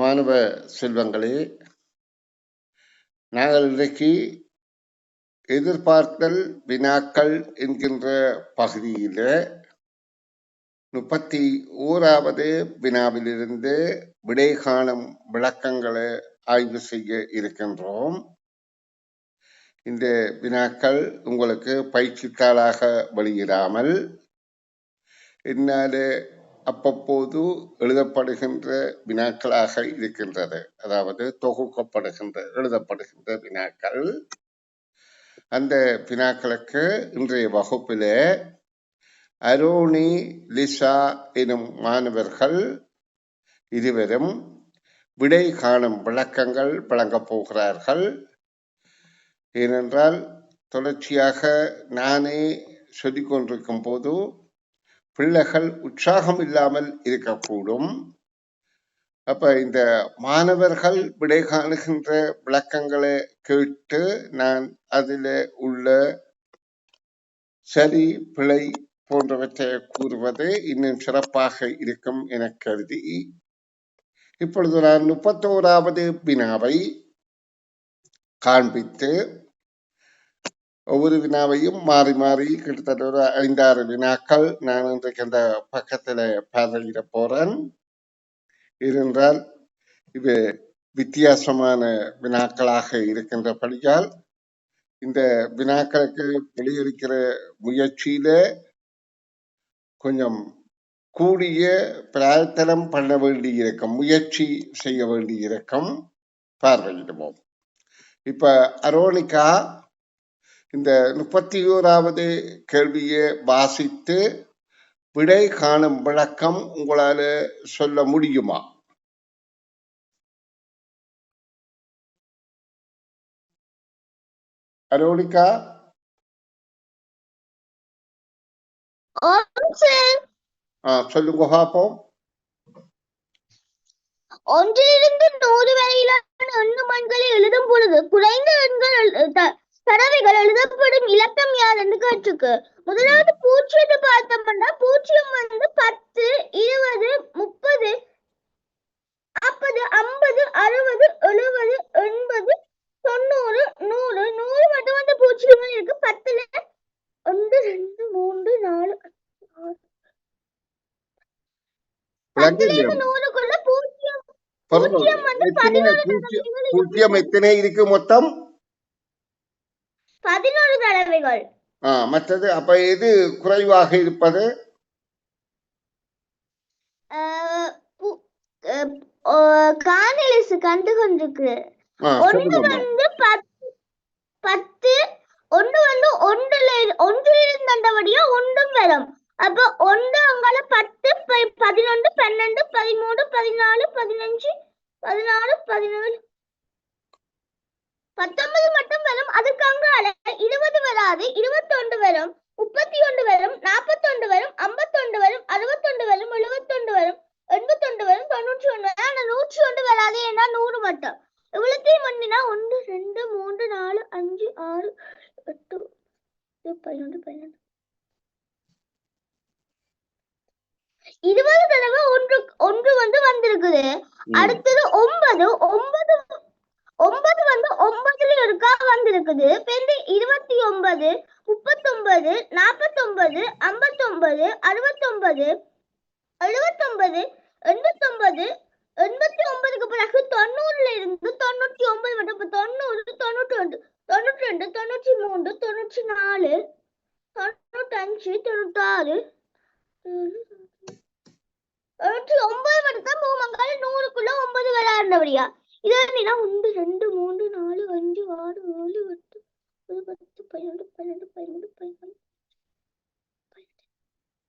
மாணவ செல்வங்களே, நாங்கள் இன்றைக்கு எதிர்பார்த்தல் வினாக்கள் என்கின்ற பகுதியில 31வது வினாவிலிருந்து விடை காணும் விளக்கங்களை ஆய்வு செய்ய இருக்கின்றோம். இந்த வினாக்கள் உங்களுக்கு பயிற்சித்தாளாக வெளியிடாமல் என்னால அப்பப்போது எழுதப்படுகின்ற வினாக்களாக இருக்கின்றது. அதாவது தொகுக்கப்படுகின்ற எழுதப்படுகின்ற வினாக்கள். அந்த வினாக்களுக்கு இன்றைய வகுப்பில அரோனி, லிசா எனும் மாணவர்கள் இருவரும் விடை காணும் விளக்கங்கள் வழங்கப் போகிறார்கள். ஏனென்றால் தொடர்ச்சியாக நானே சொல்லிக் கொண்டிருக்கும் போது பிள்ளைகள் உற்சாகம் இல்லாமல் இருக்கக்கூடும். அப்ப இந்த மாணவர்கள் விடை காணுகின்ற விளக்கங்களை கேட்டு நான் அதில் உள்ள சரி பிழை போன்றவற்றை கூறுவது இன்னும் சிறப்பாக இருக்கும் என கருதி இப்பொழுது நான் 31வது வினாவை காண்பித்து ஒவ்வொரு வினாவையும் மாறி மாறி கிட்டத்தட்ட ஒரு 5-6 வினாக்கள் நான் இன்றைக்கு அந்த பக்கத்துல பார்வையிட போறேன். ஏனென்றால் இது வித்தியாசமான வினாக்களாக இருக்கின்றபடியால் இந்த வினாக்களுக்கு வெளியளிக்கிற முயற்சியில கொஞ்சம் கூடிய பிரயத்தனம் பண்ண வேண்டி இருக்கும், முயற்சி செய்ய வேண்டி இருக்கும். பார்வையிடுவோம். இப்ப அரோனிகா இந்த 31வது கேள்வியை வாசித்து விடை காணும் விளக்கம் உங்களால சொல்ல முடியுமா? அரோனிகா சொல்லுங்க பாப்போம். 1 to 100 வரையிலான எண்களை எழுதும் பொழுது குறைந்த எண்கள் தடவைகள் எழுதப்படும் இலக்கம் யார் என்று கேட்டிருக்கு. முதலாவது 0 பார்த்தோம்னா 0 வந்து 10, 20, 30, 40, 50, 60, 70, 80, 90, 100. 100 மட்டும் வந்து 0 இருக்கு. 10ல 1, 2, 3, 4, 5, 100க்குள்ள 0 வந்து 0 எத்தனை இருக்கு மொத்தம்? 11 தடவைகள். மற்றது அப்ப எது குறைவாக இருப்பது? காணலிஸ் கண்டு கொண்டிருக்கு. 1 வந்து 10, 1 வந்து 1லிருந்து அண்டபடியா 1 வரும். அப்ப 1 அங்கால 10, 11, 12, 13, 14, 15, 16, 17, 19 மட்டும் வரும். அதுக்கு அங்கால 20 வராது, 21 வரும், 31 வரும், 41 வரும், 51 வரும், 61 வரும், 71 வரும், 81 வரும், 91 வரும். ஆனா 101 வராது. ஏன்னா 100 மட்டும். இவ்வளத்தையும் பண்ணினா 1, 2, 3, 4, 5, 6, 8, 11, 12, 20 தடவை ஒன்று வந்து வந்திருக்குது. அடுத்தது 9 வந்து 9ல இருக்கா வந்திருக்குது. 29, 39, 49, 59, 69, 79, 89, 89க்கு பிறகு 90ல இருந்து 99 மட்டும். 90, 91, 92, 93, 94, 95, 96, 99 மட்டும் தான் பூமங்கால 100க்குள்ள 9 விளையாடுனபடியா. இது 1, 2, 3, 4, 5, 6, 7, 8, 10, 11, 12, 13, 14,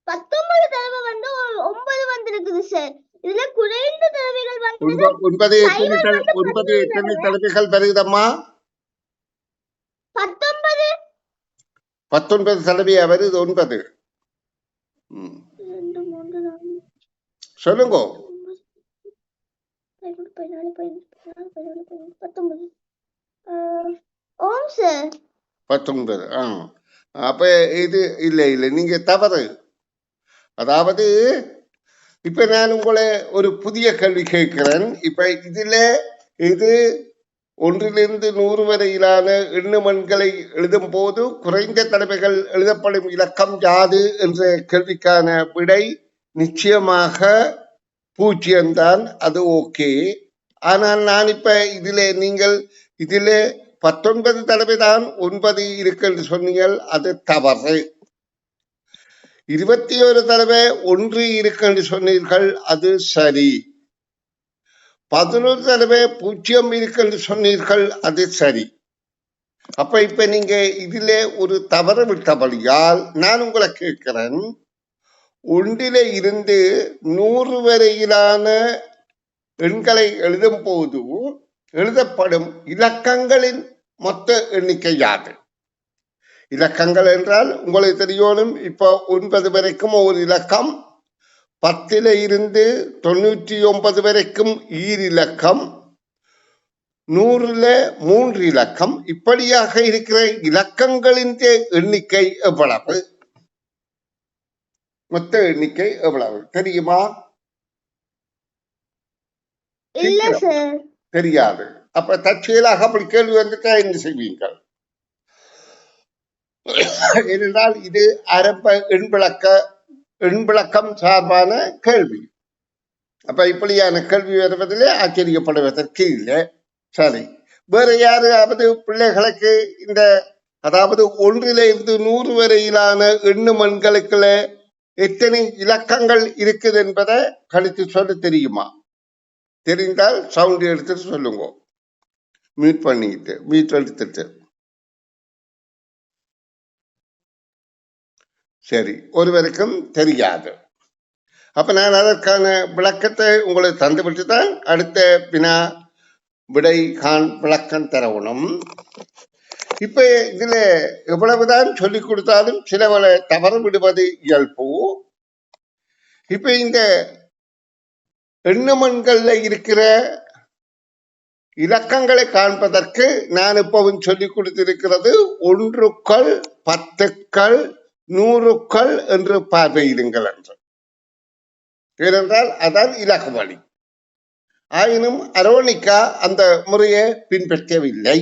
19 தடவை வந்து 9 வந்திருக்குது சார். இதுல குறைந்த தடவைகள் வந்து 9 எத்தனை தடவைகள் வருகுதம்மா? 19 தடவையா வருது? 9 சொல்லுங்க. 19. அப்ப இது இல்ல நீங்க தவறு. அதாவது இப்ப நான் உங்களை ஒரு புதிய கேள்வி கேட்கிறேன். இப்ப இதுல இது 1 to 100 வரையிலான எண்ணுமண்களை எழுதும் போது குறைந்த தடவைகள் எழுதப்படும் இலக்கம் யாது என்ற கேள்விக்கான விடை நிச்சயமாக 0 தான். அது ஓகே. ஆனால் நான் இப்ப நீங்கள் இதுல 19 தடவை தான் 9 இருக்கு சொன்னீங்கள், அது தவறு. 21 தடவை 1 இருக்கு சொன்னீர்கள், அது சரி. 11 தடவை 0 இருக்கு சொன்னீர்கள், அது சரி. அப்ப இப்ப நீங்க இதுல ஒரு தவறு விட்டபடியால் நான் உங்களை கேட்கிறேன், 1 இருந்து 100 வரையிலான எண்களை எழுதும் போது எழுதப்படும் இலக்கங்களின் மொத்த எண்ணிக்கை யாது? இலக்கங்கள் என்றால் உங்களுக்கு தெரியணும். இப்ப 9 வரைக்கும் ஒரு இலக்கம், 10 இருந்து 99 வரைக்கும் ஈரிலக்கம், 100 3 இலக்கம். இப்படியாக இருக்கிற இலக்கங்களின் எண்ணிக்கை எவ்வளவு? மொத்த எண்ணிக்கை எவ்வளவு தெரியுமா? தெரியாது. அப்ப தற்செயலாக அப்படி கேள்வி வந்துட்டா என்ன செய்வீங்கள்? ஏனென்றால் இது ஆரம்ப எண்விளக்கம் சார்பான கேள்வி. அப்ப இப்படியான கேள்வி வருவதிலே ஆச்சரியப்படுவதற்கு இல்லை. சரி, வேற யாராவது பிள்ளைகளுக்கு இந்த அதாவது 1 இருந்து 100 வரையிலான எண்ணுமண்களுக்குள்ள எத்தனை இலக்கங்கள் இருக்குது என்பதை கணித்து சொல்ல தெரியுமா? தெரிந்தால் சவுண்ட் எடுத்துட்டு சொல்லுங்க. மீட் எடுத்துட்டு. சரி, ஒருவருக்கும் தெரியாது. அப்ப நான் அதற்கான விளக்கத்தை உங்களுக்கு தந்துவிட்டு தான் அடுத்த வினா விடை விளக்கம் தரணும். இப்ப இதுல எவ்வளவுதான் சொல்லிக் கொடுத்தாலும் சிலவளை தவறு விடுவது இயல்பு. இப்ப இந்த எண்ணுமண்கள்ல இருக்கிற இலக்கங்களை காண்பதற்கு நான் இப்பவும் சொல்லிக் கொடுத்திருக்கிறது 1கள் 10கள் 100கள் என்று பார்வையிடுங்கள் என்று. ஏனென்றால் அதான் இலக்கு வழி. ஆயினும் அரோனிகா அந்த முறையை பின்பற்றவில்லை.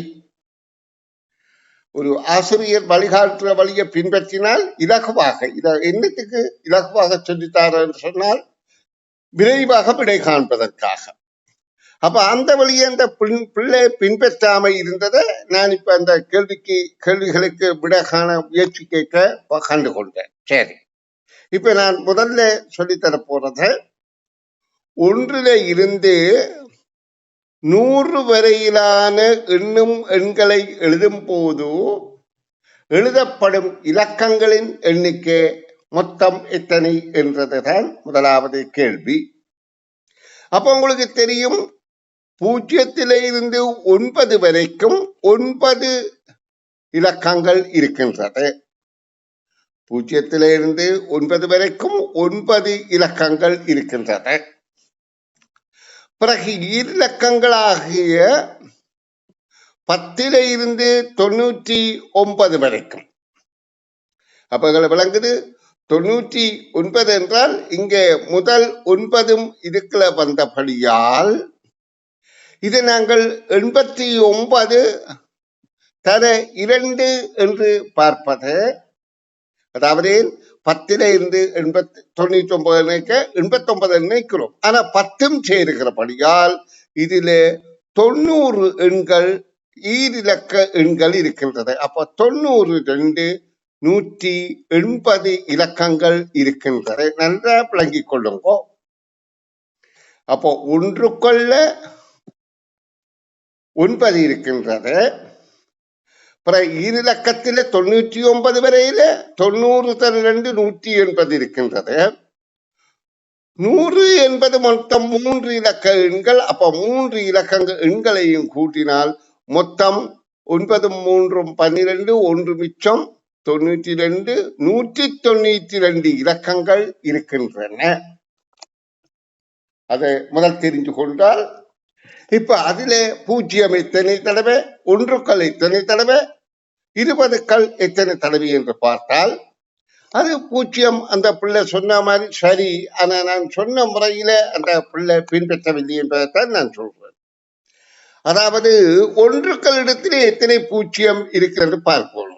ஒரு ஆசிரியர் வழிகாட்டுற வழியை பின்பற்றினால் இலகுவாக, இதை என்னத்துக்கு இலகுவாக சொல்லித்தார் என்று சொன்னால் விரைவாக விடை காண்பதற்காக. அப்ப அந்த வழியை அந்த பிள்ளை பின்பற்றாம இருந்ததை நான் இப்ப அந்த கேள்விகளுக்கு விடை காண முயற்சி கேட்க கண்டு கொண்டேன். சரி, இப்ப நான் முதல்ல சொல்லித்தர போறத 1 இருந்து 100 வரையிலான எண்களை எழுதும் போது எழுதப்படும் இலக்கங்களின் எண்ணிக்கை மொத்தம் எத்தனை என்றதுதான் முதலாவது கேள்வி. அப்ப உங்களுக்கு தெரியும் 0 இருந்து 9 வரைக்கும் 9 இலக்கங்கள் இருக்கின்றது. 0 இருந்து 9 வரைக்கும் 9 இலக்கங்கள் இருக்கின்றது. பிறகு ஈரிலக்கங்களாகிய 10 இருந்து 99 வரைக்கும். அப்ப விளங்குது 99 என்றால் இங்கே முதல் 9 இதுக்குள்ள வந்தபடியால் இதை நாங்கள் 89 தர 2 என்று பார்ப்பது. அதாவது 10 இருந்து 99 நினைக்கிறோம். ஆனா 10 சேருகிறபடியால் இதில 90 எண்கள் ஈரிலக்க எண்கள் இருக்கின்றது. அப்ப 90 2 180 இலக்கங்கள் இருக்கின்றது. நன்றா விளங்கிக் கொள்ளுங்க. அப்போ 1க்குள்ள 9 இருக்கின்றது. ஈரிலக்கத்தில 99 வரையில 90 தர 2 180 இருக்கின்றது. 100 என்பது மொத்தம் 3 இலக்க எண்கள். அப்ப 3 இலக்கங்கள் எண்களையும் கூட்டினால் மொத்தம் 9 3 12 1 மிச்சம் 92 192 இலக்கங்கள் இருக்கின்றன. அதை முதல் தெரிந்து கொண்டால் இப்ப அதிலே 0 எத்தனை தடவை, 1கள் எத்தனை தடவை, 20கள் எத்தனை தடவை என்று பார்த்தால் அது பூஜ்ஜியம். அந்த பிள்ளை சொன்ன மாதிரி சரி, ஆனா நான் சொன்ன முறையில அந்த பிள்ளை பின்பற்றவில்லை என்பதைத்தான் நான் சொல்றேன். அதாவது ஒன்றுக்களிடத்திலே எத்தனை பூஜ்ஜியம் இருக்கிறது பார்ப்போம்.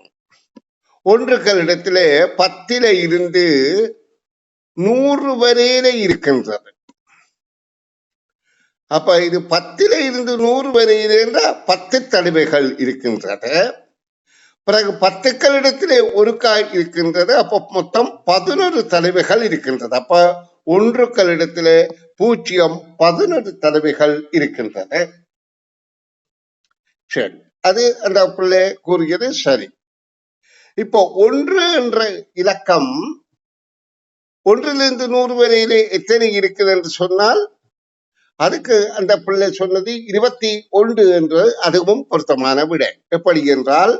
ஒன்றுக்களிடத்திலே 10 இருந்து 100 வரையில இருக்கின்றது. அப்ப இது 10 இருந்து 100 வரையில என்றால் 10 தடவைகள் இருக்கின்றது. பிறகு 10களிடத்திலே ஒரு காய் இருக்கின்றது. அப்ப மொத்தம் 11 தடவைகள் இருக்கின்றது. அப்ப ஒன்றுக்களிடத்திலே பூஜ்ஜியம் 11 தடவைகள் இருக்கின்றது. சரி, அது அந்த பிள்ளை கூறியது சரி. இப்போ 1 என்ற இலக்கம் 1லிருந்து 100 வரையிலே எத்தனை இருக்குது என்று சொன்னால் அதுக்கு அந்த பிள்ளை சொன்னது 21 என்று, அதுவும் பொருத்தமான விடை. எப்படி என்றால்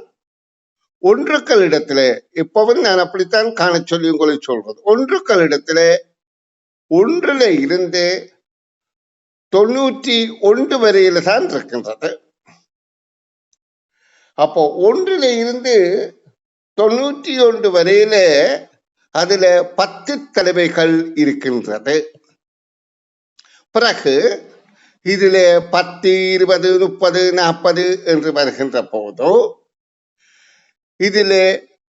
ஒன்றுக்களிடத்திலே எப்பவும் நான் அப்படித்தான் காண சொல்லி உங்களை சொல்றது. ஒன்றுக்களிடத்திலே 1ல இருந்து 91 வரையில தான் இருக்கின்றது. அப்போ 1ல இருந்து 91 வரையில அதுல 10 தடவைகள் இருக்கின்றது. பிறகு இதுல 10, 20, 30, 40 என்று வருகின்ற போதோ இதுல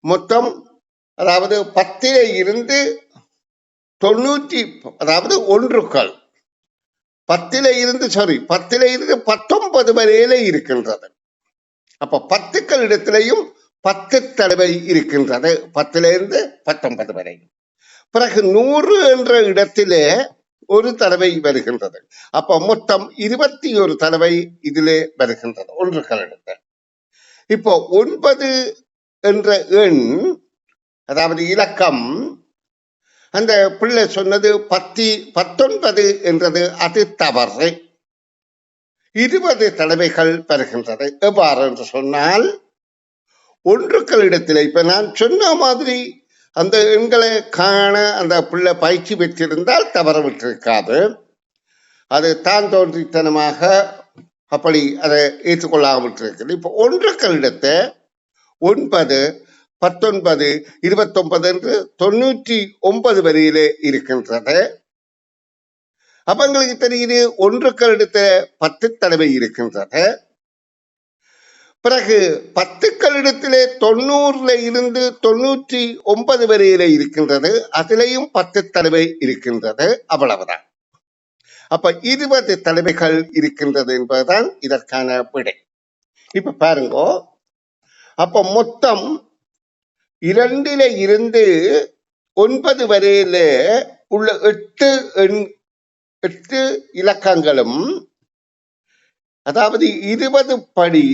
மொத்தம், அதாவது 10ல இருந்து 90, அதாவது ஒன்றுக்கள் 10ல இருந்து 19 வரையில இருக்கின்றது. அப்ப 10க்கள் இடத்திலையும் 10 தடவை இருக்கின்றது, 10ல இருந்து 19 வரை. பிறகு 100 என்ற இடத்திலே ஒரு தடவை வருகின்றது. அப்ப மொத்தம் 21 தடவை இதிலே வருகின்றது ஒன்றுக்கள் இடத்தில். இப்போ 9 என்ற எண், அதாவது இலக்கம், அந்த பிள்ளை சொன்னது 19 என்றது, அது தவறு. 20 தடவைகள் வருகின்றது. எவ்வாறு என்று சொன்னால் ஒன்றுக்களிடத்தில் இப்ப நான் சொன்ன மாதிரி அந்த எண்களை காண அந்த பிள்ளை பயிற்சி பெற்றிருந்தால் தவற விட்டிருக்காது. அது தான் தோன்றித்தனமாக அப்படி அதை ஏற்றுக்கொள்ளாமல் இருக்குது. இப்போ ஒன்றுக்களிடத்தை 9, 19, 29 என்று 99 வரையிலே இருக்கின்றது. அப்ப எங்களுக்கு தெரியுது ஒன்றுக்களிடத்த 10 தடவை இருக்கின்றது. பிறகு 10களிடத்திலே 90ல இருந்து 99 வரையில இருக்கின்றது, அதிலேயும் 10 தடவை இருக்கின்றது. அவ்வளவுதான். அப்ப 20 தடவைகள் இருக்கின்றது என்பதுதான் இதற்கான விடை. இப்ப பாருங்க, அப்ப மொத்தம் 2ல இருந்து 9 வரையில உள்ள 8 இலக்கங்களும், அதாவது 20 படி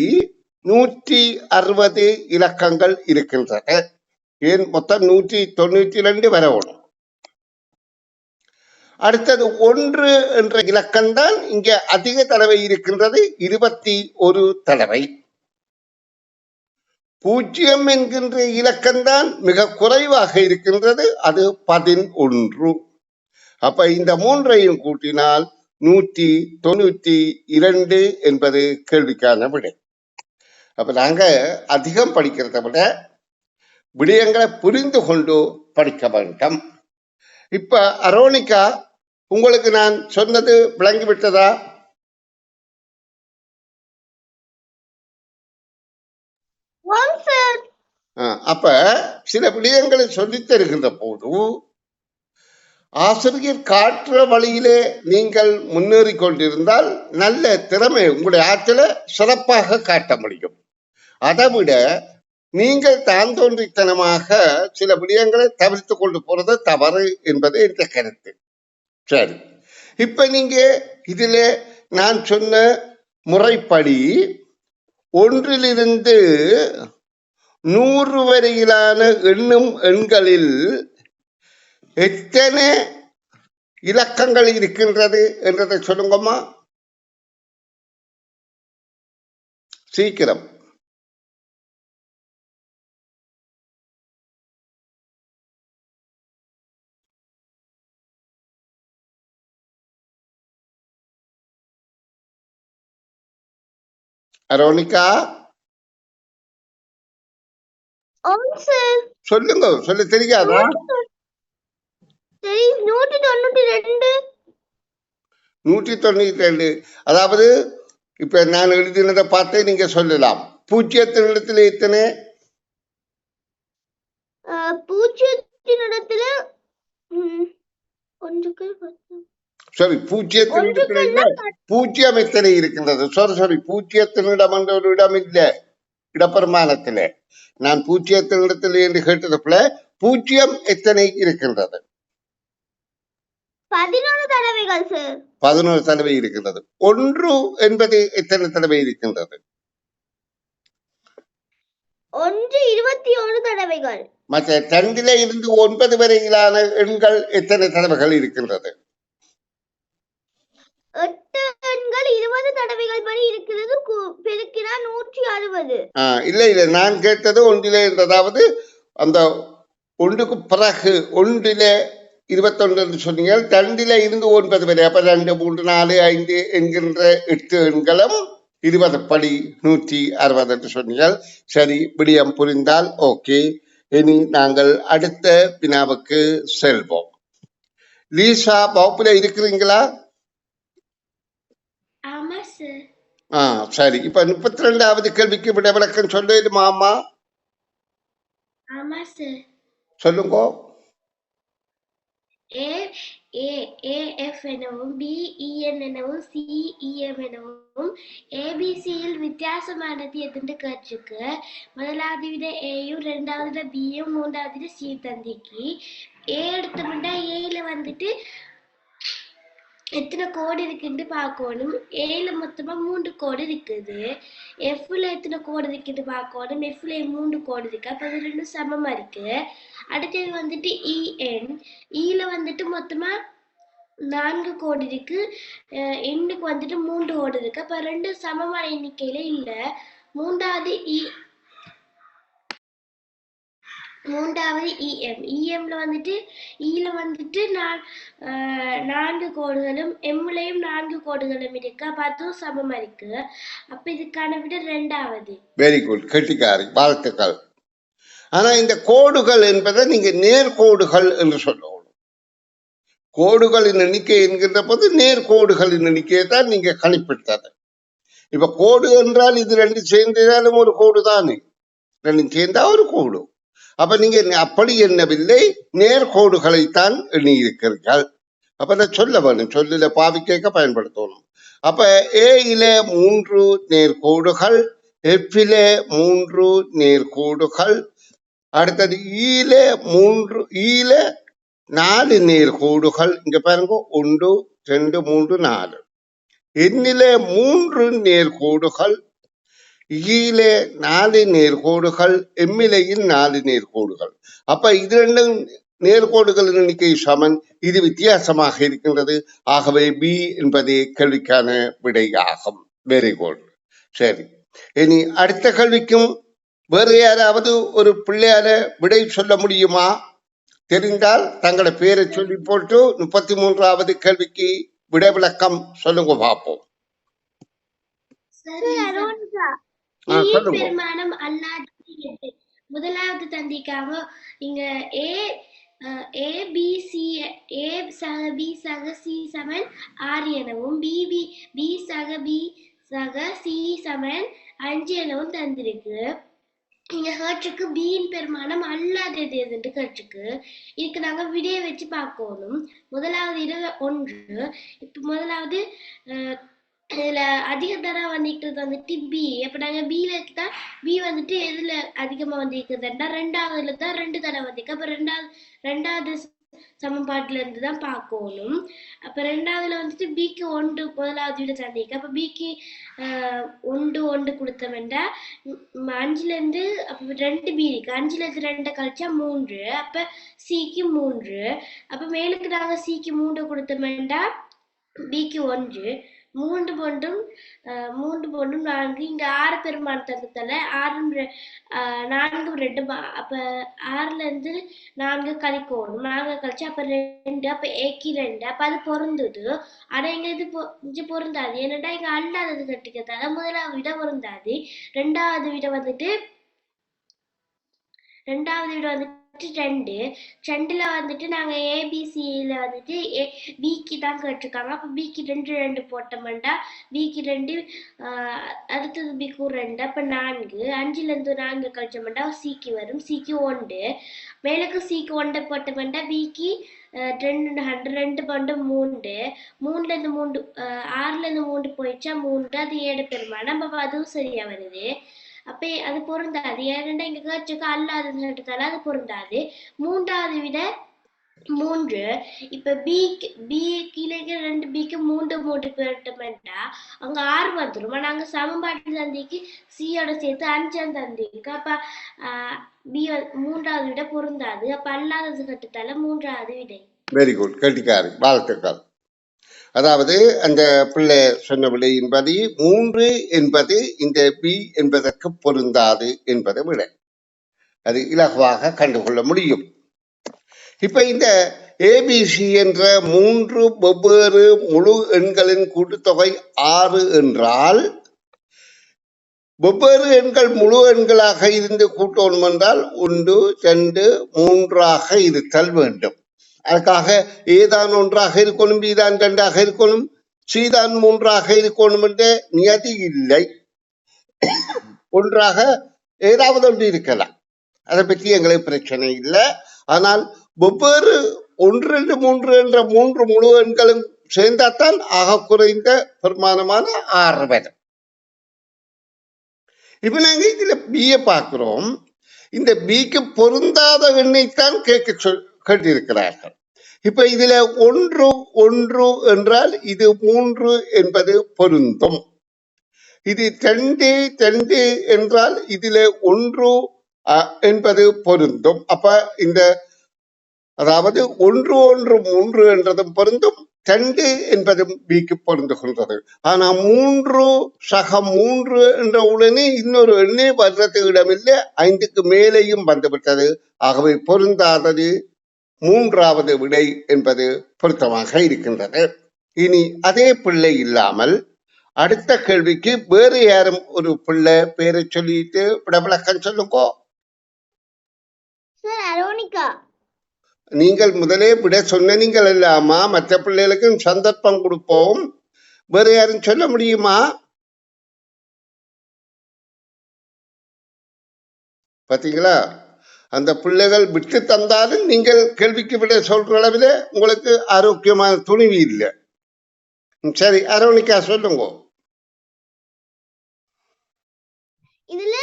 160 இலக்கங்கள் இருக்கின்றன. ஏன் மொத்தம் 192 வரணும். அடுத்தது 1 என்ற இலக்கம் தான் இங்க அதிக தடவை இருக்கின்றது, 21 தடவை. 0 என்கின்ற இலக்கம்தான் மிக குறைவாக இருக்கின்றது, அது 11. அப்ப இந்த மூன்றையும் கூட்டினால் 192 என்பது கேள்விக்கான விடை. அப்ப நாங்க அதிகம் படிக்கிறத விட விடயங்களை புரிந்து கொண்டு படிக்க வேண்டும். இப்ப அரோனிகா, உங்களுக்கு நான் சொன்னது விளங்கிவிட்டதா? அப்ப சில விடயங்களை சொல்லித் தருகின்ற போது ஆசிரியர் காட்டுற வழியிலே நீங்கள் முன்னேறி கொண்டிருந்தால் நல்ல திறமை, உங்களுடைய ஆற்றலை சிறப்பாக காட்ட முடியும். அதை விட நீங்கள் தான் தோன்றித்தனமாக சில விடயங்களை தவிர்த்து கொண்டு போறது தவறு என்பது என்ற கருத்து. சரி, இப்ப நீங்க இதுல நான் சொன்ன முறைப்படி 1லிருந்து 100 வரையிலான எண்ணும் எண்களில் எத்தனை இலக்கங்கள் இருக்கின்றது என்றதை சொல்லுங்கம்மா, சீக்கிரம். அரோனிகா, சார். சொல்லுங்க, சொல்ல தெரியாதா? 192. 192. அதாவது இப்ப நான் எழுதினதை பார்த்து நீங்க சொல்லலாம். பூஜ்ஜியத்தின் இடத்துல எத்தனை? பூஜ்ஜியத்தின் இடத்துல ஒன்றுக்கு சரி, பூஜ்ஜியத்தின் இடத்துல இல்ல, பூஜ்ஜியம் எத்தனை இருக்கின்றது? சாரி, பூஜ்ஜியத்தின் இடம் என்ற ஒரு இடம் இல்ல இடப்பெருமானத்துல. நான் பூஜ்ஜியத்தின் இடத்துல என்று கேட்டதுல பூஜ்ஜியம் எத்தனை இருக்கின்றது? 11 தடவைகள் சார். 11 தடவை இருக்கின்றது. 1 என்பது எத்தனை தடவை இருக்கின்றது? 1 21 தடவைகள். மற்ற 2 இருந்து 9 வரையிலான எண்கள் எத்தனை தடவைகள் இருக்கின்றது? 8 எண்கள் 20 தடவைகள் படி இருக்கிறது. பெருக்கினா 160. இல்ல, நான் கேட்டது 1 அதாவது அந்த 1க்கு பிறகு 1 21 என்று சொன்னீங்க. 2 இருந்து 9 வரை, அப்ப 2 3 4 5 என்கின்ற 8 எண்களும் 20 படி 160 என்று சொன்னீங்க. சரி, விடயம் புரிந்தால் ஓகே. இனி நாங்கள் அடுத்த வினாவுக்கு செல்வோம். லீசா, வகுப்புல இருக்கிறீங்களா? சரி, இப்ப 32வது கேள்விக்கு விட விளக்கம் சொல்லுமா அம்மா? சொல்லுங்க. AF எனவும் BEN எனவும் CEM எனவும் ABCயில் வித்தியாசமானது எதுன்னு கேட்டிருக்கு. முதலாவது விட ஏயும், ரெண்டாவது பியும், மூன்றாவது சி தந்திக்கு. ஏ எடுத்தோம்னா ஏல வந்துட்டு எத்தனை கோடு இருக்குன்னு பார்க்கணும். ஏல மொத்தமா 3 கோடு இருக்குது. எஃப்ல எத்தனை கோடு இருக்குன்னு பார்க்கணும். எஃப்ல 3 கோடு இருக்கு. அப்ப அது ரெண்டும் சமமா இருக்கு. அடுத்தது வந்துட்டு EN. ஈல வந்துட்டு மொத்தமா 4 கோடு இருக்கு. எண்ணுக்கு வந்துட்டு 3 கோடு இருக்கு. அப்ப ரெண்டு சமமான எண்ணிக்கையில இல்ல. மூன்றாவது EM. EMல வந்துட்டு ஈல வந்துட்டு 4 கோடுகளும், எம்லையும் 4 கோடுகளும் இருக்கு. அப்ப அதுவும் சமமா இருக்கு. அப்ப இதுக்கான விட 2வது. வெரி குட், கெட்டிக்காரி, வாழ்த்துக்கள். ஆனா இந்த கோடுகள் என்பதை நீங்க நேர்கோடுகள் என்று சொல்லணும். கோடுகளின் எண்ணிக்கை என்கின்ற போது நேர்கோடுகளின் எண்ணிக்கையை தான் நீங்க கணிப்பிட்டது. இப்ப கோடு என்றால் இது 2 சேர்ந்தாலும் ஒரு கோடு தானே, 2 சேர்ந்தா ஒரு கோடு. அப்ப நீங்க அப்படி எண்ணவில்லை, நேர்கோடுகளைத்தான் எண்ணியிருக்கிறீர்கள். அப்ப நான் சொல்ல வேணும், சொல்லில பாவிக்க பயன்படுத்தணும். அப்ப ஏயில 3 நேர்கோடுகள், எஃப்ல 3 நேர்கோடுகள், அடுத்தது ஈல 4 நேர்கோடுகள். இங்க பாருங்க, 1 2 3 4. எண்ணில 3 நேர்கோடுகள், ஈல 4 நேர்கோடுகள், எம்மிலையில் 4 நேர்கோடுகள். அப்ப இது ரெண்டும் நேர்கோடுகளின் எண்ணிக்கை சமன். இது வித்தியாசமாக இருக்கின்றது. ஆகவே பி என்பதே கேள்விக்கான விடையாகும். Very good. சரி, இனி அடுத்த கேள்விக்கும் வேறு யாராவது ஒரு பிள்ளையார விடை சொல்ல முடியுமா? தெரிந்தால் தங்களோட பேரை சொல்லி போட்டு 33வது கேள்விக்கு விடை விளக்கம் சொல்லுங்க பார்ப்போம். பெருமானம் அல்லாத முதலாவது தந்திக்காக இங்க ABC A சக B சக C சமன் 6 எனவும் B சக B சக C சமன் 5 எனவும் தந்திருக்கு. இங்க ஹர்ட்ருக்கு பியின் பெருமானம் அல்லாதது எதுன்னு கேட்டிருக்கு. இதுக்கு நாங்க விடையை வச்சு பார்க்கணும். முதலாவது 1. இப்ப முதலாவது இதுல அதிக தரம் வந்துட்டு வந்துட்டு பி. அப்ப நாங்க பில தான் பி வந்துட்டு எதுல அதிகமா வந்திருக்குதுன்னா 2வதுல தான் 2 தடவை வந்திருக்கு. அப்ப ரெண்டாவது சமன்பாட்டுல இருந்து தான் பார்க்கணும். அப்ப 2வதுல வந்துட்டு பிக்கு 1 முதலாவது விட தந்திருக்கு. அப்ப பிக்கு 1 கொடுத்தோம்னா 5ல இருந்து அப்ப 2 பி இருக்கு. 5ல இருந்து 2 கழிச்சா 3. அப்ப சிக்கு 3. அப்ப மேலுக்கு நாங்க சிக்கு 3 கொடுத்தோம்னா பிக்கு 1. 3 பொண்டும் 4. இங்க 6 பெருமான் தந்ததால 4 2. அப்ப 6ல இருந்து 4 கழிக்கணும். 4 கழிச்சு அப்ப 2. அப்ப ஏக்கி 2. அப்ப அது பொருந்துது. ஆனா இங்க இது பொருந்தாது. என்னடா இங்க அல்லாதது கட்டிக்கிறதால முதலாவது விட பொருந்தாது. 2வது விட வந்துட்டு ரெண்டாவது வீடு வந்துட்டு 2. 2ல வந்துட்டு நாங்க ஏபிசியில வந்துட்டு பிக்கு தான் கேட்டிருக்காங்க. அப்ப பிக்கு 2 போட்டோம்னா பிக்கு 2 அடுத்தது பிக்கு 2 அப்ப 4. 5ல இருந்து 4 கழிச்சோம்னா சிக்கு வரும். சிக்கு 1 மேலுக்கு சிக்கு 1 போட்டோம்னா பிக்கு 2 பண்டு 3. 3ல இருந்து 3 6ல இருந்து 3 போயிடுச்சா 3 அது 7 பெருமானம். அப்ப அதுவும் சரியா வருது. அப்ப அது பொருந்தாது. ஏன்னா இங்க கேட்சுக்கு அல்லாததுன்றதால அது பொருந்தாது. மூன்றாவது விட 3. இப்ப பி கீழே 2 பிக்கு 3 போட்டோம்னா அங்க 6 வந்துடும். ஆனா அங்க சமன்பாட்டு தந்திக்கு சியோட சேர்த்து 5 தந்திருக்கு. அப்ப பி மூன்றாவது விட பொருந்தாது. அப்ப அல்லாதது கட்டுத்தால மூன்றாவது விடை. வெரி குட், கெட்டிக்காரி, வாழ்த்துக்கள். அதாவது அந்த பிள்ளை சொன்ன விடையின்படி 3 என்பது இந்த பி என்பதற்கு பொருந்தாது என்பதை விட அது இலகுவாக கண்டுகொள்ள முடியும். இப்ப இந்த ஏபிசி என்ற 3 வெவ்வேறு முழு எண்களின் கூட்டுத்தொகை 6 என்றால் வெவ்வேறு எண்கள் முழு எண்களாக இருந்து கூட்டணும் என்றால் 1, 2, 3 இருத்தல் வேண்டும். அதுக்காக ஏதான் ஒன்றாக இருக்கணும், பிதான் 2 இருக்கணும், சீதான் 3 இருக்கணும் என்ற நியதி இல்லை. ஒன்றாக ஏதாவது ஒன்று இருக்கலாம், அதை பற்றி எங்களுக்கு பிரச்சனை இல்லை. ஆனால் வெவ்வேறு 1, 2, 3 என்ற 3 முழு எண்களும் சேர்ந்தால்தான் ஆக குறைந்த பெருமானமான 6 வரும். இப்ப நாங்க இதுல பியை பார்க்கிறோம். இந்த பிக்கு பொருந்தாத எண்ணைத்தான் கேட்டிருக்கிறார்கள். இப்ப இதுல 1 1 என்றால் இது 3 என்பது பொருந்தும். இது 2 2 என்றால் இதுல 1 என்பது பொருந்தும். அப்ப இந்த அதாவது 1 1 3 என்றதும் பொருந்தும், 2 என்பதும் பிக்கு பொருந்துகின்றது. ஆனா 3 சக 3 என்ற உடனே இன்னொரு எண்ணே வர்றது இடமில்லை, 5க்கு மேலேயும் வந்துவிட்டது. ஆகவே பொருந்தாதது மூன்றாவது விடை என்பது பொருத்தமாக இருக்கின்றது. இனி அதே பிள்ளை இல்லாமல் அடுத்த கேள்விக்கு வேறு யாரும் ஒரு பிள்ளை பேரை சொல்லிட்டு விளக்கம் சொல்லுங்கோ. நீங்கள் முதலே விட சொன்ன நீங்கள் இல்லாமா மற்ற பிள்ளைகளுக்கும் சந்தர்ப்பம் கொடுப்போம். வேற யாரும் சொல்ல முடியுமா? பாத்தீங்களா, அந்த பிள்ளைகள் விட்டு தந்தாலும் நீங்கள் கேள்விக்கு விட சொல்ற அளவில் உங்களுக்கு ஆரோக்கியமான துணிவு இல்லை. சரி, அரோனிகா சொல்லுங்க. இதுல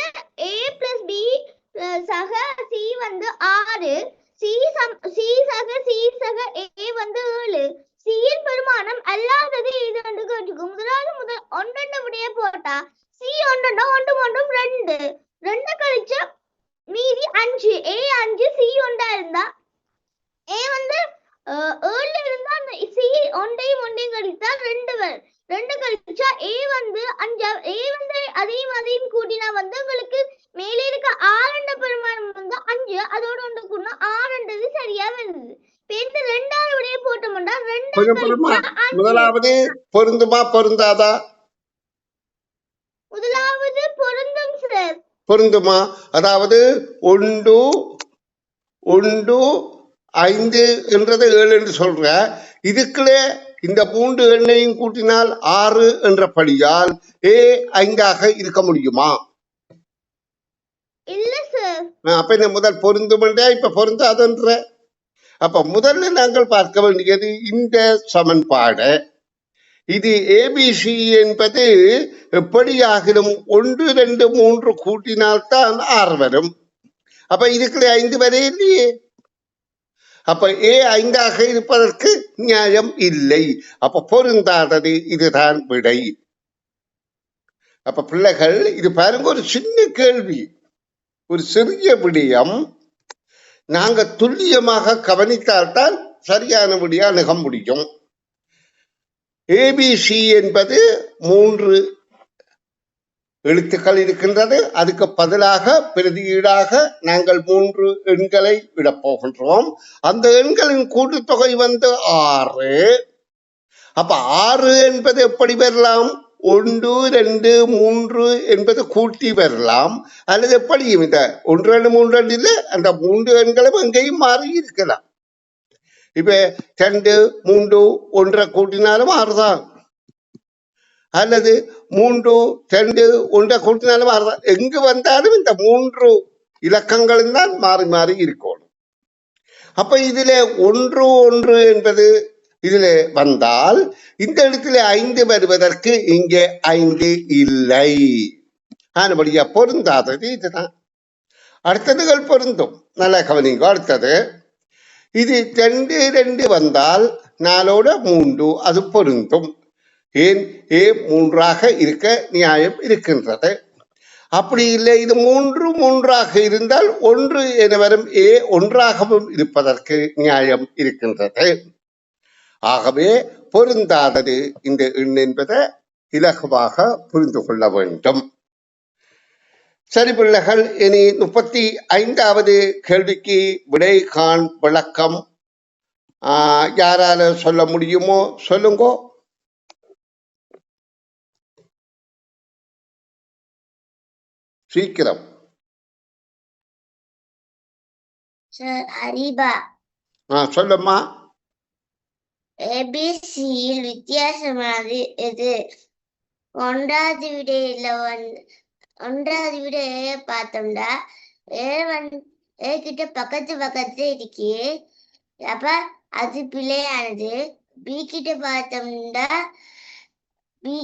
a plus b சக c வந்து 6, c சக a வந்து 7. c இன் பெருமானம் அல்லாதது இது என்று கேட்டுக்கும். முதலாவது ஒன்றெண்ட விடைய போட்டா c ஒன்றெண்டா 1 1 2 கழிச்ச மீதி 5. a 5 c ஒன்றா இருந்தா a வந்து 7 இருந்தா c ஒன்றையும் கழித்தா 2 கழிச்சா a வந்து 5. a வந்து அதையும் கூட்டினா வந்து உங்களுக்கு மேலே இருக்க 6 பெருமானம் வந்து 5, அதோட ஒன்று கூட்டினா 6 சரியா வருது. இப்ப ரெண்டாவது விடைய போட்டோம்னா 2 முதலாவது பொருந்துமா பொருந்தாதா? முதலாவது பொருந்தும் சார். பொருந்துமா? அதாவது 1 1 5 என்றது 7 என்று சொல்ற. இதுக்குள்ளே இந்த 3 எண்ணையும் கூட்டினால் 6 என்றபடியால் a 5 இருக்க முடியுமா? இல்ல சார். அப்ப இந்த முதல் பொருந்தும் இப்ப பொருந்தாதன்ற. அப்ப முதல்ல நாங்கள் பார்க்க வேண்டியது இந்த சமன்பாடு. இது ஏபிசி என்பது எப்படி ஆகிடும்? 1 2 3 கூட்டினால்தான் 6 வரும். அப்ப இதுக்குள்ள 5 வரை இல்லையே. அப்ப a 5 இருப்பதற்கு நியாயம் இல்லை. அப்ப பொருந்தாதது இதுதான் விடை. அப்ப பிள்ளைகள் இது பாருங்க, ஒரு சின்ன கேள்வி, ஒரு சிறிய விடயம். நாங்க துல்லியமாக கவனித்தால்தான் சரியான விடையா அணுக முடியும். ஏபிசி என்பது 3 எழுத்துக்கள் இருக்கின்றது. அதுக்கு பதிலாக பிரதியீடாக நாங்கள் 3 எண்களை விடப் போகின்றோம். அந்த எண்களின் கூட்டுத்தொகை வந்து 6. அப்ப 6 என்பது எப்படி வரலாம்? 1 2 3 என்பது கூட்டி வரலாம், அல்லது எப்படியும் இந்த 1 2 3 2 இல்ல அந்த 3 எண்களும் எங்கேயும் மாறி இருக்கலாம். இப்ப 2 3 1 கூட்டினாலும் 6 தான், அல்லது 3 2 1 கூட்டினாலும் 6 தான். எங்கு வந்தாலும் இந்த 3 இலக்கங்களும் தான் மாறி மாறி இருக்கணும். அப்ப இதுல 1 1 என்பது இதுல வந்தால் இந்த இடத்துல 5 வருவதற்கு இங்கே 5 இல்லை. ஆனபடியா பொருந்தாதது இதுதான். அடுத்ததுகள் பொருந்தும். நல்லா கவனிங்க. அடுத்தது இது 2 2 வந்தால் 4 3 அது பொருந்தும். ஏன் ஏ 3ஆக இருக்க நியாயம் இருக்கின்றது. அப்படி இல்லை இது 3 3ஆக இருந்தால் 1 என வரும் ஏ 1ஆகவும் இருப்பதற்கு நியாயம் இருக்கின்றது. ஆகவே பொருந்தாதது இந்த எண் என்பதை இலகுவாக புரிந்து கொள்ள வேண்டும். சரி பிள்ளைகள், இனி 35வது கேள்விக்கு விடை காண் விளக்கம் யாரால சொல்ல முடியுமோ சொல்லுங்கோ. சீக்கிரம். ஹரிபா சொல்லம்மா. ஏபிசியில் வித்தியாசமானது எது? ஒன்றாவது விடையில பார்த்தோம்னா ஏ கிட்ட பக்கத்து இருக்கு, அப்ப அது பிழையானது. பி கிட்ட பார்த்தோம்னா பி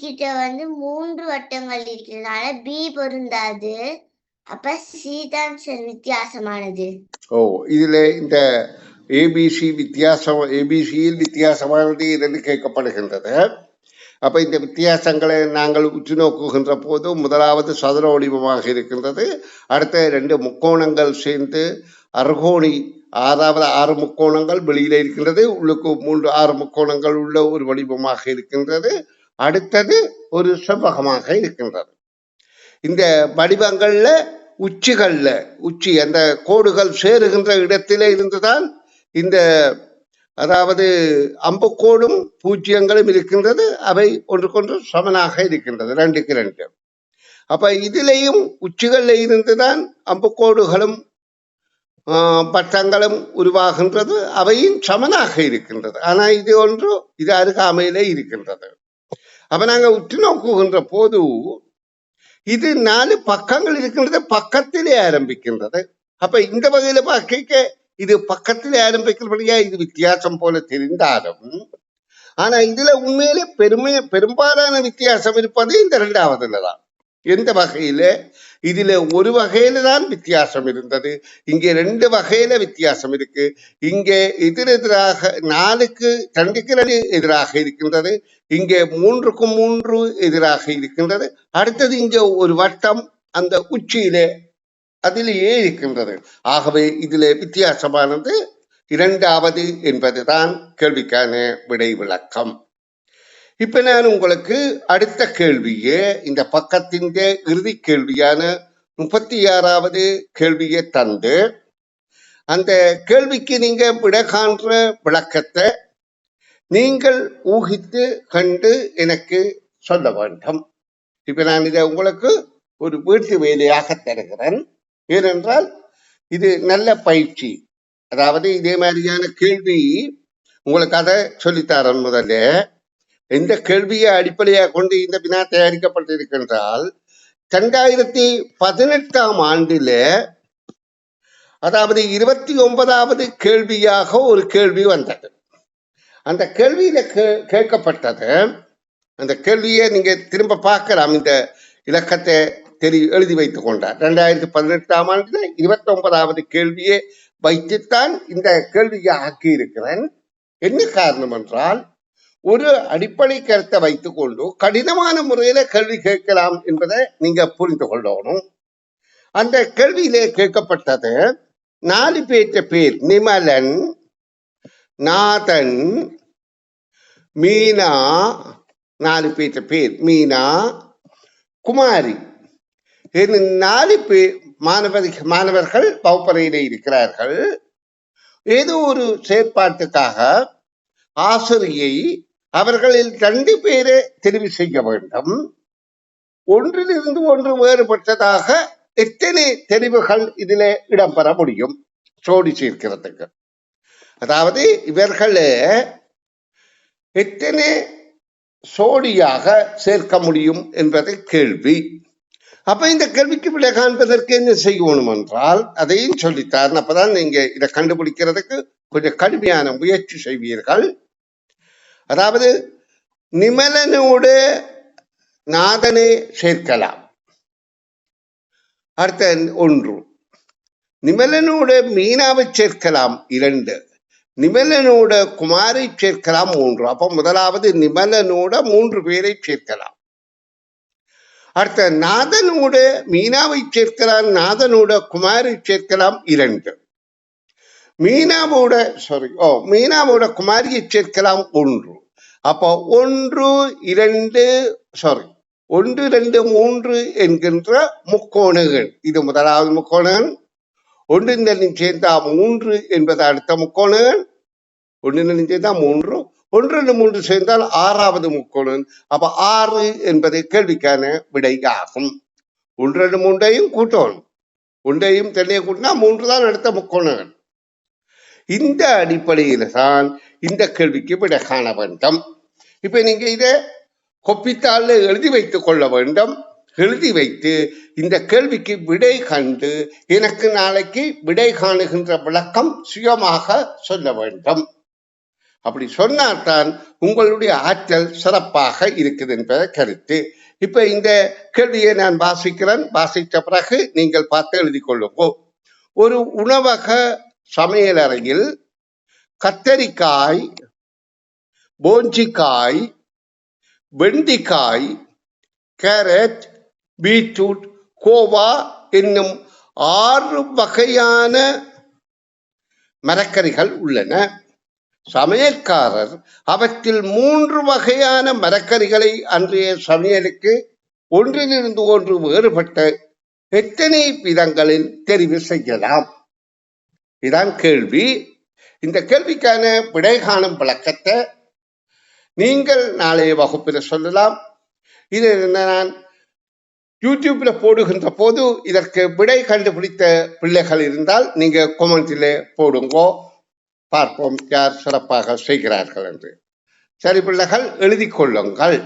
கிட்ட 3 வட்டங்கள் இருக்கிறதுனால பி பொருந்தாது. அப்ப சி தான் வித்தியாசமானது. இதுல இந்த ஏபிசியில் வித்தியாசமானது என்று கேட்கப்படுகின்றது. அப்ப இந்த வித்தியாசங்களை நாங்கள் உற்று நோக்குகின்ற போது முதலாவது சதுர வடிவமாக இருக்கின்றது. அடுத்த 2 முக்கோணங்கள் சேர்ந்து அர்கோணி, 6 முக்கோணங்கள் வெளியில இருக்கின்றது. உள்ளுக்கு 6 முக்கோணங்கள் உள்ள ஒரு வடிவமாக இருக்கின்றது. அடுத்தது ஒரு செவ்வகமாக இருக்கின்றது. இந்த வடிவங்கள்ல உச்சி அந்த கோடுகள் சேருகின்ற இடத்திலே இருந்துதான் இந்த அதாவது அம்புக்கோடும் பூஜ்ஜியங்களும் இருக்கின்றது. அவை ஒன்றுக்கொன்று சமனாக இருக்கின்றது, 2க்கு 2. அப்ப இதுலேயும் உச்சிகள்ல இருந்துதான் அம்புக்கோடுகளும் வட்டங்களும் உருவாகின்றது. அவையும் சமனாக இருக்கின்றது. ஆனா இது ஒன்று இது அருகாமையிலே இருக்கின்றது. அப்ப நாங்க உற்று நோக்குகின்ற போது இது 4 பக்கங்கள் இருக்கின்றது, பக்கத்திலே ஆரம்பிக்கின்றது. அப்ப இந்த வகையில பார்க்க இது பக்கத்திலே ஆரம்பிக்கிறபடியா இது வித்தியாசம் போல தெரிந்தாலும், ஆனா இதுல உண்மையிலே பெரும்பாலான வித்தியாசம் இருப்பது இந்த 2வதுல தான். எந்த வகையில? இதுல ஒரு வகையில தான் வித்தியாசம் இருந்தது, இங்கே 2 வகையில வித்தியாசம் இருக்கு. இங்கே எதிரெதிராக 4க்கு 2க்கு 2 எதிராக இருக்கின்றது, இங்கே 3க்கு 3 எதிராக இருக்கின்றது. அடுத்தது இங்கே ஒரு வட்டம் அந்த உச்சியிலே அதிலேயே இருக்கின்றது. ஆகவே இதுல வித்தியாசமானது 2வது என்பதுதான் கேள்விக்கான விடை விளக்கம். இப்ப நான் உங்களுக்கு அடுத்த கேள்வியே இந்த பக்கத்தின் இறுதி கேள்வியான 36வது கேள்வியை தந்து அந்த கேள்விக்கு நீங்க விடை காண்ற விளக்கத்தை நீங்கள் ஊகித்து கண்டு எனக்கு சொல்ல வேண்டும். இப்ப நான் இதை உங்களுக்கு ஒரு வீட்டு வேலையாக தருகிறேன். ஏனென்றால் இது நல்ல பயிற்சி. அதாவது இதே மாதிரியான கேள்வி உங்களுக்கு அதை சொல்லித்தரேன். முதல்ல இந்த கேள்வியை அடிப்படையாக கொண்டு இந்த வினா தயாரிக்கப்பட்டிருக்கின்றால் 2018ஆம் ஆண்டில அதாவது 29வது கேள்வியாக ஒரு கேள்வி வந்தது. அந்த கேள்வியில கேட்கப்பட்டது, அந்த கேள்வியை நீங்க திரும்ப பார்க்கலாம், இந்த இலக்கத்தை எழுதி வைத்துக் கொண்டார். 2018ஆம் ஆண்டுல 29வது கேள்வியை வைத்துத்தான் இந்த கேள்வியை ஆக்கி இருக்கிறேன். என்ன காரணம் என்றால், ஒரு அடிப்படை கருத்தை வைத்துக் கொண்டு கடினமான முறையில கேள்வி கேட்கலாம் என்பதை நீங்க புரிந்து கொள்ளணும். அந்த கேள்வியிலே கேட்கப்பட்டது 4 பேற்ற பேர்: நிமலன், நாதன், மீனா. 4 பேற்ற பேர் மீனா, குமாரி. 4 பேர் மாணவர்கள் வகுப்பறையிலே இருக்கிறார்கள். ஏதோ ஒரு செயற்பாட்டுக்காக ஆசிரியை அவர்களில் 2 பேரை தெரிவு செய்ய வேண்டும். ஒன்றிலிருந்து ஒன்று வேறுபட்டதாக எத்தனை தெரிவுகள் இதிலே இடம்பெற முடியும் சோடி சேர்க்கிறதுக்கு? அதாவது இவர்களே எத்தனை சோடியாக சேர்க்க முடியும் என்பது கேள்வி. அப்ப இந்த கேள்விக்கு விடை காண்பதற்கு என்ன செய்யணும் என்றால் அதையும் சொல்லித்தார். அப்பதான் நீங்க இதை கண்டுபிடிக்கிறதுக்கு கொஞ்சம் கடுமையான முயற்சி செய்வீர்கள். அதாவது நிமலனோடு நாதனை சேர்க்கலாம். அடுத்த 1. நிமலனோடு மீனாவை சேர்க்கலாம் 2. நிமலனோட குமாரை சேர்க்கலாம் 3. அப்போ முதலாவது நிமலனோட 3 பேரை சேர்க்கலாம். அடுத்த நாதனோடு மீனாவை சேர்க்கலாம், நாதனோட குமாரை சேர்க்கலாம் 2. மீனாவோட குமாரியை சேர்க்கலாம் 1. அப்போ 1 2 என்கின்ற முக்கோணங்கள். இது முதலாவது முக்கோணம். 1 2 சேர்ந்தா 3 என்பது அடுத்த முக்கோணம். 1 2 சேர்ந்தா 3, 1 2 3 சேர்ந்தால் 6வது முக்கோணம். அப்ப 6 என்பது கேள்விக்கான விடையாகும். 1 2 3ஐயும் கூட்டணும். 1ஐயும் தனியாக கூட்டினா 3 தான் அடுத்த முக்கோணம். இந்த அடிப்படையில தான் இந்த கேள்விக்கு விடை காண வேண்டும். இப்ப நீங்க இதை கொப்பித்தாள் எழுதி வைத்துக் கொள்ள வேண்டும். எழுதி வைத்து இந்த கேள்விக்கு விடை கண்டு எனக்கு நாளைக்கு விடை காணுகின்ற விளக்கம் சுயமாக சொல்ல வேண்டும். அப்படி சொன்னால்தான் உங்களுடைய ஆற்றல் சிறப்பாக இருக்குது என்பதை கருத்து. இப்ப இந்த கேள்வியை நான் வாசிக்கிறேன். வாசித்த பிறகு நீங்கள் பார்த்து எழுதி கொள்ளுங்க. ஒரு உணவக சமையலறையில் கத்தரிக்காய், போஞ்சிக்காய், வெண்டிக்காய், கேரட், பீட்ரூட், கோவா என்னும் 6 வகையான மரக்கறிகள் உள்ளன. சமையல்காரர் அவற்றில் 3 வகையான மரக்கறிகளை அன்றைய சமையலுக்கு ஒன்றிலிருந்து ஒன்று வேறுபட்ட எத்தனை விதங்களில் தெரிவு செய்யலாம்? இதான் கேள்வி. இந்த கேள்விக்கான விடை காணும் விளக்கத்தை நீங்கள் நாளைய வகுப்பில் சொல்லலாம். இது நான் யூடியூப்ல போடுகின்ற போது இதற்கு விடை கண்டுபிடித்த பிள்ளைகள் இருந்தால் நீங்க கமெண்டிலே போடுங்கோ, பார்ப்போம் யார் சிறப்பாக செய்கிறார்கள் என்று. சரி பிள்ளைகள், எழுதி கொள்ளுங்கள்.